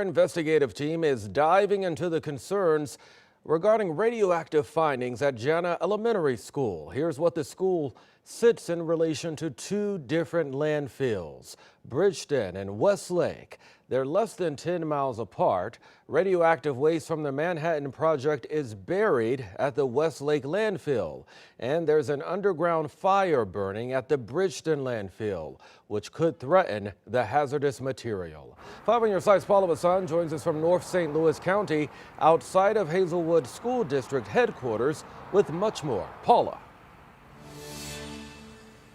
Our investigative team is diving into the concerns regarding radioactive findings at Jana Elementary School. Here's what the school sits in relation to two different landfills, Bridgeton and Westlake. They're less than 10 miles apart. Radioactive waste from the Manhattan Project is buried at the Westlake landfill. And there's an underground fire burning at the Bridgeton landfill, which could threaten the hazardous material. 5 on your side's Paula Vassan joins us from North St. Louis County, outside of Hazelwood School District headquarters, with much more. Paula.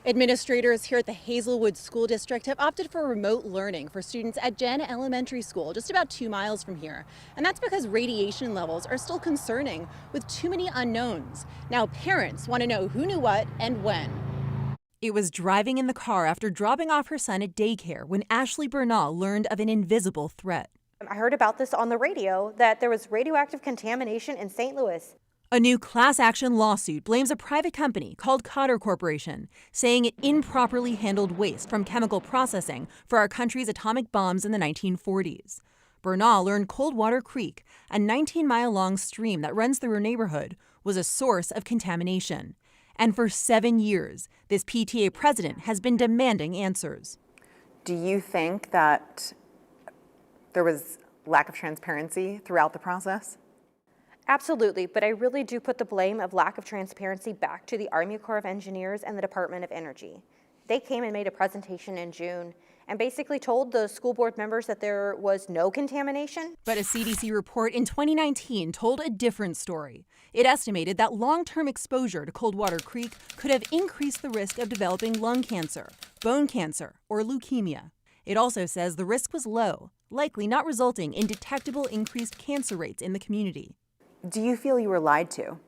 Administrators here at the Hazelwood School District have opted for remote learning for students at Jana Elementary School, just about 2 miles from here. And that's because radiation levels are still concerning with too many unknowns. Now parents want to know who knew what and when. It was driving in the car after dropping off her son at daycare when Ashley Bernaugh learned of an invisible threat. I heard about this on the radio, that there was radioactive contamination in St. Louis. A new class action lawsuit blames a private company called Cotter Corporation, saying it improperly handled waste from chemical processing for our country's atomic bombs in the 1940s. Bernaugh learned Coldwater Creek, a 19-mile-long stream that runs through her neighborhood, was a source of contamination. And for 7 years, this PTA president has been demanding answers. Do you think that there was lack of transparency throughout the process? Absolutely, but I really do put the blame of lack of transparency back to the Army Corps of Engineers and the Department of Energy. They came and made a presentation in June and basically told the school board members that there was no contamination. But a CDC report in 2019 told a different story. It estimated that long-term exposure to Coldwater Creek could have increased the risk of developing lung cancer, bone cancer, or leukemia. It also says the risk was low, likely not resulting in detectable increased cancer rates in the community. Do you feel you were lied to?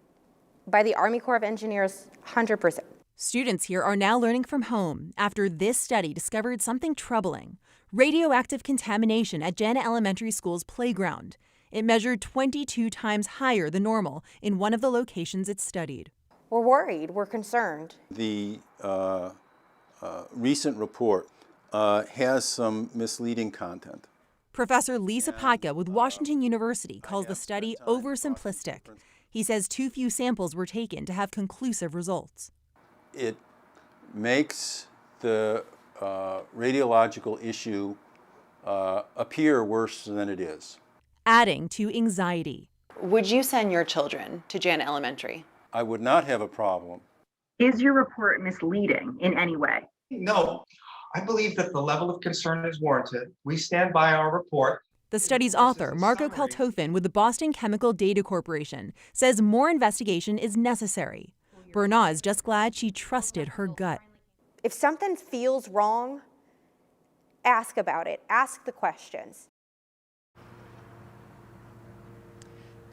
By the Army Corps of Engineers, 100%. Students here are now learning from home after this study discovered something troubling: radioactive contamination at Jana Elementary School's playground. It measured 22 times higher than normal in one of the locations it studied. We're worried, we're concerned. The recent report has some misleading content. Professor Lisa Patka with Washington University calls the study oversimplistic. He says too few samples were taken to have conclusive results. It makes the radiological issue appear worse than it is. Adding to anxiety. Would you send your children to Jana Elementary? I would not have a problem. Is your report misleading in any way? No. I believe that the level of concern is warranted. We stand by our report. The study's author, Marco Kaltofen with the Boston Chemical Data Corporation, says more investigation is necessary. Bernaugh is just glad she trusted her gut. If something feels wrong, ask about it. Ask the questions.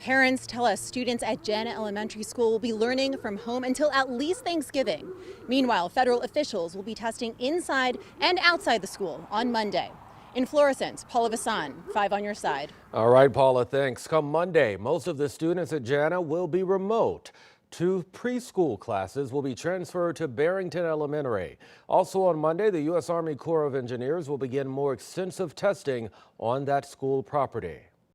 Parents tell us students at Jana Elementary School will be learning from home until at least Thanksgiving. Meanwhile, federal officials will be testing inside and outside the school on Monday. In Florissant, Paula Vassan, 5 on your side. All right, Paula, thanks. Come Monday, most of the students at Jana will be remote. 2 preschool classes will be transferred to Barrington Elementary. Also on Monday, the U.S. Army Corps of Engineers will begin more extensive testing on that school property.